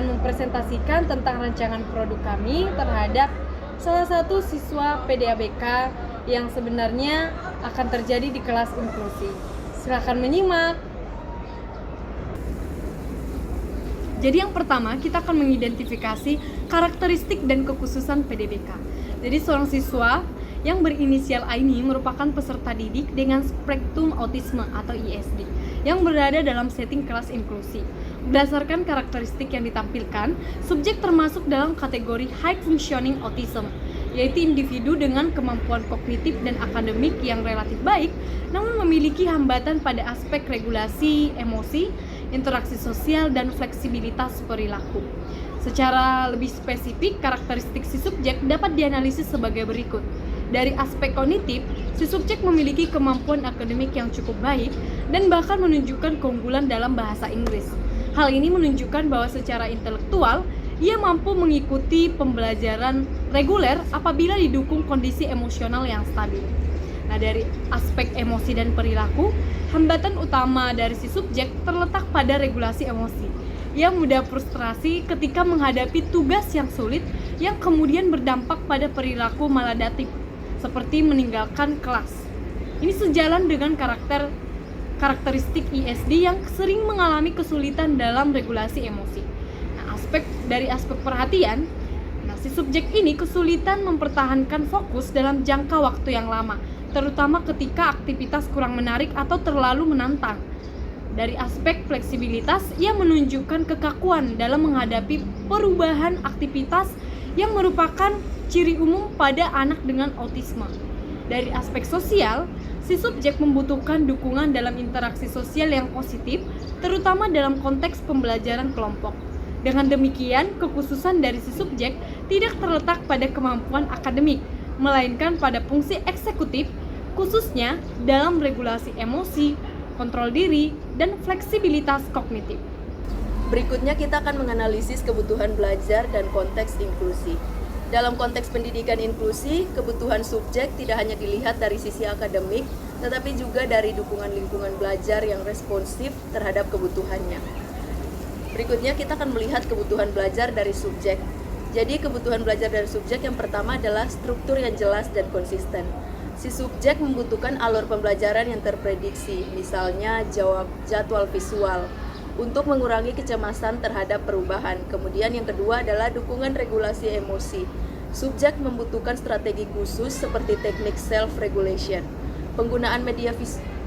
dengan mempresentasikan tentang rancangan produk kami terhadap salah satu siswa PDABK yang sebenarnya akan terjadi di kelas inklusi. Silakan menyimak. Jadi yang pertama, kita akan mengidentifikasi karakteristik dan kekhususan PDBK. Jadi seorang siswa yang berinisial A ini merupakan peserta didik dengan spektrum autisme atau ISD yang berada dalam setting kelas inklusi. Berdasarkan karakteristik yang ditampilkan, subjek termasuk dalam kategori high functioning autism, yaitu individu dengan kemampuan kognitif dan akademik yang relatif baik, namun memiliki hambatan pada aspek regulasi emosi, interaksi sosial, dan fleksibilitas perilaku. Secara lebih spesifik, karakteristik si subjek dapat dianalisis sebagai berikut. Dari aspek kognitif, si subjek memiliki kemampuan akademik yang cukup baik dan bahkan menunjukkan keunggulan dalam bahasa Inggris. Hal ini menunjukkan bahwa secara intelektual, ia mampu mengikuti pembelajaran reguler apabila didukung kondisi emosional yang stabil. Nah, dari aspek emosi dan perilaku, hambatan utama dari si subjek terletak pada regulasi emosi. Ia mudah frustrasi ketika menghadapi tugas yang sulit yang kemudian berdampak pada perilaku maladaptif, seperti meninggalkan kelas. Ini sejalan dengan karakteristik ISD yang sering mengalami kesulitan dalam regulasi emosi. Nah, dari aspek perhatian, si subjek ini kesulitan mempertahankan fokus dalam jangka waktu yang lama, terutama ketika aktivitas kurang menarik atau terlalu menantang. Dari aspek fleksibilitas, ia menunjukkan kekakuan dalam menghadapi perubahan aktivitas yang merupakan ciri umum pada anak dengan autisme. Dari aspek sosial, si subjek membutuhkan dukungan dalam interaksi sosial yang positif, terutama dalam konteks pembelajaran kelompok. Dengan demikian, kekhususan dari si subjek tidak terletak pada kemampuan akademik, melainkan pada fungsi eksekutif, khususnya dalam regulasi emosi, kontrol diri, dan fleksibilitas kognitif. Berikutnya kita akan menganalisis kebutuhan belajar dan konteks inklusi. Dalam konteks pendidikan inklusi, kebutuhan subjek tidak hanya dilihat dari sisi akademik, tetapi juga dari dukungan lingkungan belajar yang responsif terhadap kebutuhannya. Berikutnya kita akan melihat kebutuhan belajar dari subjek. Jadi kebutuhan belajar dari subjek yang pertama adalah struktur yang jelas dan konsisten. Si subjek membutuhkan alur pembelajaran yang terprediksi, misalnya jadwal visual, untuk mengurangi kecemasan terhadap perubahan. Kemudian yang kedua adalah dukungan regulasi emosi. Subjek membutuhkan strategi khusus seperti teknik self-regulation, penggunaan media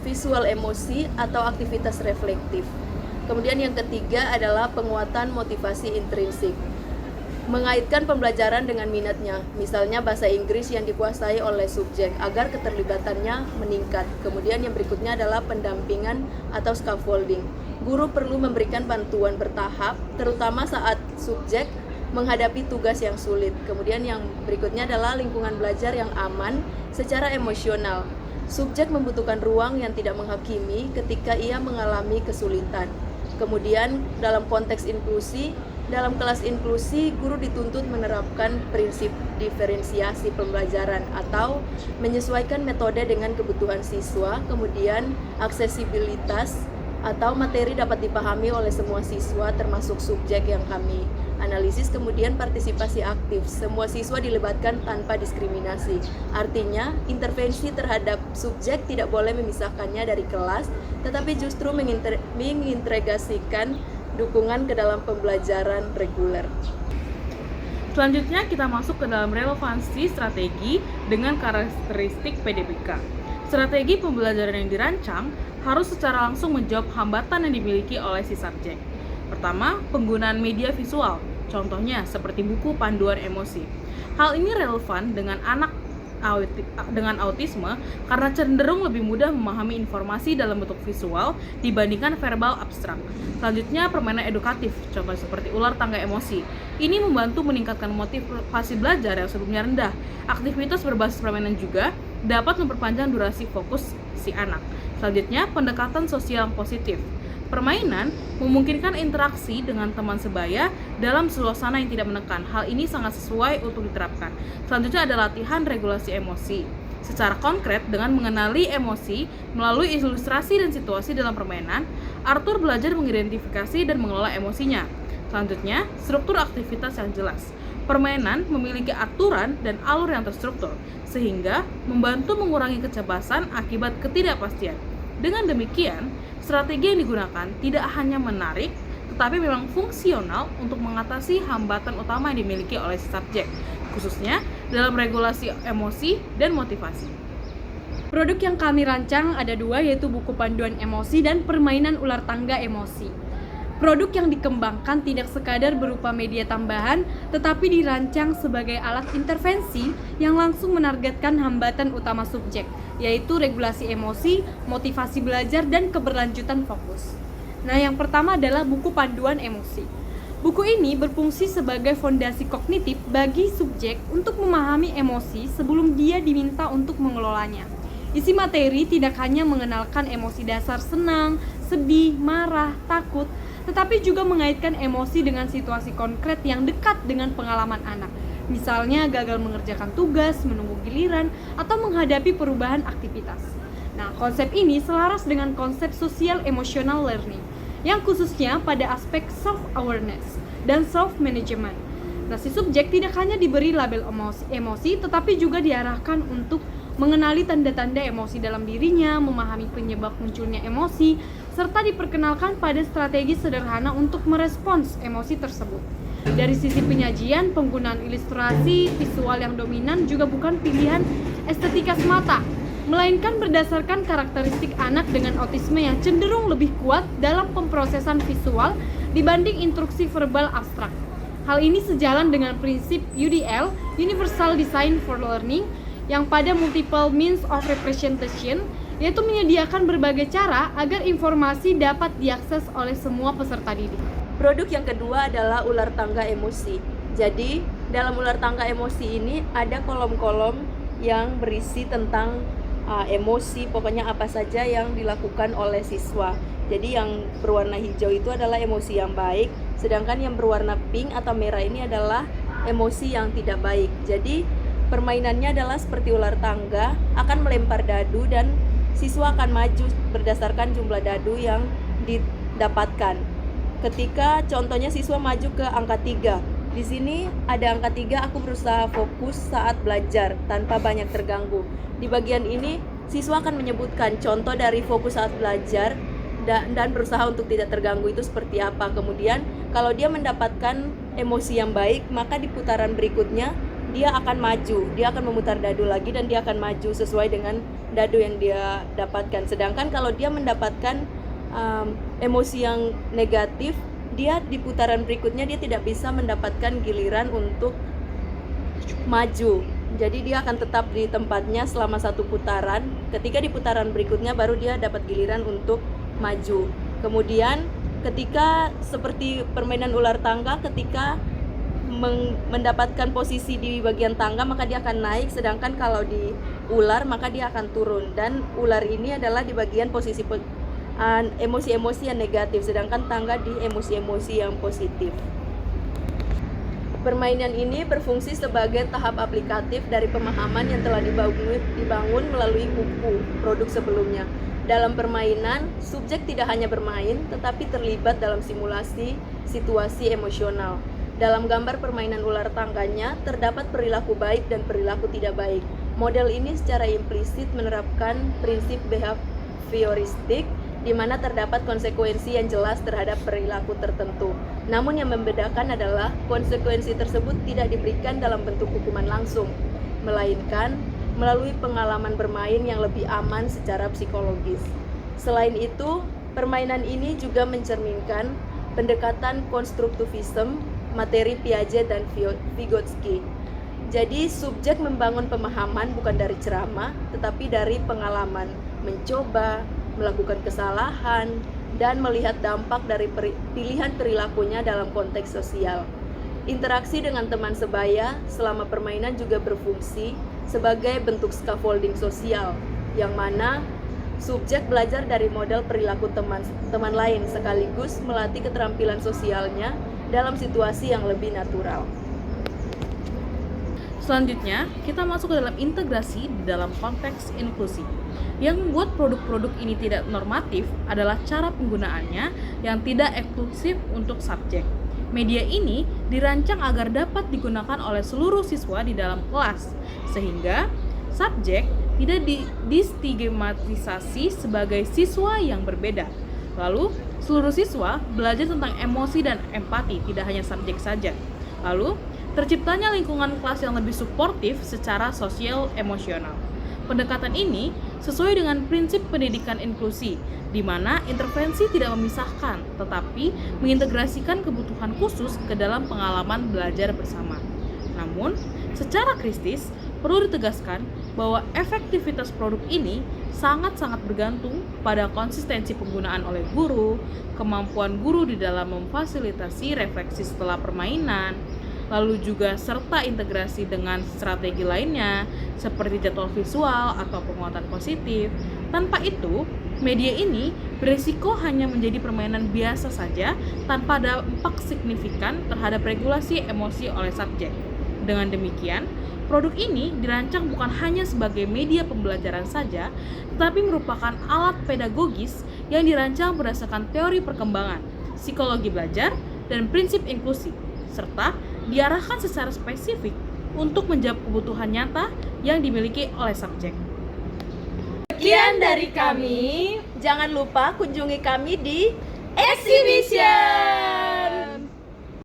visual emosi atau aktivitas reflektif. Kemudian yang ketiga adalah penguatan motivasi intrinsik, mengaitkan pembelajaran dengan minatnya, misalnya bahasa Inggris yang dikuasai oleh subjek agar keterlibatannya meningkat. Kemudian yang berikutnya adalah pendampingan atau scaffolding. Guru perlu memberikan bantuan bertahap, terutama saat subjek menghadapi tugas yang sulit. Kemudian yang berikutnya adalah lingkungan belajar yang aman secara emosional. Subjek membutuhkan ruang yang tidak menghakimi ketika ia mengalami kesulitan. Kemudian dalam konteks inklusi, dalam kelas inklusi, guru dituntut menerapkan prinsip diferensiasi pembelajaran atau menyesuaikan metode dengan kebutuhan siswa. Kemudian aksesibilitas atau materi dapat dipahami oleh semua siswa termasuk subjek yang kami analisis. Kemudian partisipasi aktif, semua siswa dilibatkan tanpa diskriminasi. Artinya intervensi terhadap subjek tidak boleh memisahkannya dari kelas, tetapi justru mengintegrasikan dukungan ke dalam pembelajaran reguler. Selanjutnya kita masuk ke dalam relevansi strategi dengan karakteristik PDBK. Strategi pembelajaran yang dirancang harus secara langsung menjawab hambatan yang dimiliki oleh si subjek. Pertama, penggunaan media visual, contohnya seperti buku panduan emosi. Hal ini relevan dengan anak dengan autisme karena cenderung lebih mudah memahami informasi dalam bentuk visual dibandingkan verbal abstrak. Selanjutnya, permainan edukatif, contoh seperti ular tangga emosi. Ini membantu meningkatkan motivasi belajar yang sebelumnya rendah. Aktivitas berbasis permainan juga dapat memperpanjang durasi fokus si anak. Selanjutnya, pendekatan sosial yang positif. Permainan memungkinkan interaksi dengan teman sebaya dalam suasana yang tidak menekan. Hal ini sangat sesuai untuk diterapkan. Selanjutnya ada latihan regulasi emosi. Secara konkret, dengan mengenali emosi melalui ilustrasi dan situasi dalam permainan, Arthur belajar mengidentifikasi dan mengelola emosinya. Selanjutnya, struktur aktivitas yang jelas. Permainan memiliki aturan dan alur yang terstruktur, sehingga membantu mengurangi kecemasan akibat ketidakpastian. Dengan demikian, strategi yang digunakan tidak hanya menarik, tetapi memang fungsional untuk mengatasi hambatan utama yang dimiliki oleh si subjek, khususnya dalam regulasi emosi dan motivasi. Produk yang kami rancang ada 2, yaitu buku panduan emosi dan permainan ular tangga emosi. Produk yang dikembangkan tidak sekadar berupa media tambahan, tetapi dirancang sebagai alat intervensi yang langsung menargetkan hambatan utama subjek, yaitu regulasi emosi, motivasi belajar, dan keberlanjutan fokus. Nah, yang pertama adalah buku panduan emosi. Buku ini berfungsi sebagai fondasi kognitif bagi subjek untuk memahami emosi sebelum dia diminta untuk mengelolanya. Isi materi tidak hanya mengenalkan emosi dasar senang, sedih, marah, takut, tetapi juga mengaitkan emosi dengan situasi konkret yang dekat dengan pengalaman anak. Misalnya gagal mengerjakan tugas, menunggu giliran, atau menghadapi perubahan aktivitas. Nah, konsep ini selaras dengan konsep social emotional learning, yang khususnya pada aspek self-awareness dan self-management. Nah, si subjek tidak hanya diberi label emosi, tetapi juga diarahkan untuk mengenali tanda-tanda emosi dalam dirinya, memahami penyebab munculnya emosi, serta diperkenalkan pada strategi sederhana untuk merespons emosi tersebut. Dari sisi penyajian, penggunaan ilustrasi visual yang dominan juga bukan pilihan estetika semata, melainkan berdasarkan karakteristik anak dengan autisme yang cenderung lebih kuat dalam pemrosesan visual dibanding instruksi verbal abstrak. Hal ini sejalan dengan prinsip UDL, Universal Design for Learning, yang pada multiple means of representation, yaitu menyediakan berbagai cara agar informasi dapat diakses oleh semua peserta didik. Produk yang kedua adalah ular tangga emosi. Jadi, dalam ular tangga emosi ini ada kolom-kolom yang berisi tentang emosi, pokoknya apa saja yang dilakukan oleh siswa. Jadi yang berwarna hijau itu adalah emosi yang baik, sedangkan yang berwarna pink atau merah ini adalah emosi yang tidak baik. Jadi permainannya adalah seperti ular tangga, akan melempar dadu dan siswa akan maju berdasarkan jumlah dadu yang didapatkan. Ketika contohnya siswa maju ke angka 3, di sini ada angka 3, aku berusaha fokus saat belajar tanpa banyak terganggu. Di bagian ini siswa akan menyebutkan contoh dari fokus saat belajar dan berusaha untuk tidak terganggu itu seperti apa. Kemudian kalau dia mendapatkan emosi yang baik, maka di putaran berikutnya dia akan maju, dia akan memutar dadu lagi dan dia akan maju sesuai dengan dadu yang dia dapatkan. Sedangkan kalau dia mendapatkan emosi yang negatif, dia di putaran berikutnya dia tidak bisa mendapatkan giliran untuk maju. Jadi dia akan tetap di tempatnya selama 1 putaran. Ketika di putaran berikutnya baru dia dapat giliran untuk maju. Kemudian ketika seperti permainan ular tangga, ketika mendapatkan posisi di bagian tangga maka dia akan naik, sedangkan kalau di ular maka dia akan turun. Dan ular ini adalah di bagian posisi emosi-emosi yang negatif, sedangkan tangga di emosi-emosi yang positif. Permainan ini berfungsi sebagai tahap aplikatif dari pemahaman yang telah dibangun melalui buku produk sebelumnya. Dalam permainan, subjek tidak hanya bermain, tetapi terlibat dalam simulasi situasi emosional. Dalam gambar permainan ular tangganya, terdapat perilaku baik dan perilaku tidak baik. Model ini secara implisit menerapkan prinsip behavioristik, di mana terdapat konsekuensi yang jelas terhadap perilaku tertentu. Namun yang membedakan adalah konsekuensi tersebut tidak diberikan dalam bentuk hukuman langsung, melainkan melalui pengalaman bermain yang lebih aman secara psikologis. Selain itu, permainan ini juga mencerminkan pendekatan konstruktivisme, materi Piaget dan Vygotsky. Jadi subjek membangun pemahaman bukan dari ceramah, tetapi dari pengalaman, mencoba, melakukan kesalahan, dan melihat dampak dari pilihan perilakunya dalam konteks sosial. Interaksi dengan teman sebaya selama permainan juga berfungsi sebagai bentuk scaffolding sosial, yang mana subjek belajar dari model perilaku teman lain sekaligus melatih keterampilan sosialnya dalam situasi yang lebih natural. Selanjutnya, kita masuk ke dalam integrasi di dalam konteks inklusi. Yang membuat produk-produk ini tidak normatif adalah cara penggunaannya yang tidak eksklusif untuk subjek. Media ini dirancang agar dapat digunakan oleh seluruh siswa di dalam kelas, sehingga subjek tidak distigmatisasi sebagai siswa yang berbeda. Lalu, seluruh siswa belajar tentang emosi dan empati, tidak hanya subjek saja. Lalu, terciptanya lingkungan kelas yang lebih suportif secara sosial emosional. Pendekatan ini sesuai dengan prinsip pendidikan inklusi, di mana intervensi tidak memisahkan, tetapi mengintegrasikan kebutuhan khusus ke dalam pengalaman belajar bersama. Namun, secara kritis, perlu ditegaskan bahwa efektivitas produk ini sangat-sangat bergantung pada konsistensi penggunaan oleh guru, kemampuan guru di dalam memfasilitasi refleksi setelah permainan, lalu juga serta integrasi dengan strategi lainnya seperti jadwal visual atau penguatan positif. Tanpa itu, media ini berisiko hanya menjadi permainan biasa saja tanpa dampak signifikan terhadap regulasi emosi oleh subjek. Dengan demikian, produk ini dirancang bukan hanya sebagai media pembelajaran saja, tetapi merupakan alat pedagogis yang dirancang berdasarkan teori perkembangan, psikologi belajar, dan prinsip inklusi, serta diarahkan secara spesifik untuk menjawab kebutuhan nyata yang dimiliki oleh subjek. Sekian dari kami. Jangan lupa kunjungi kami di Exhibition.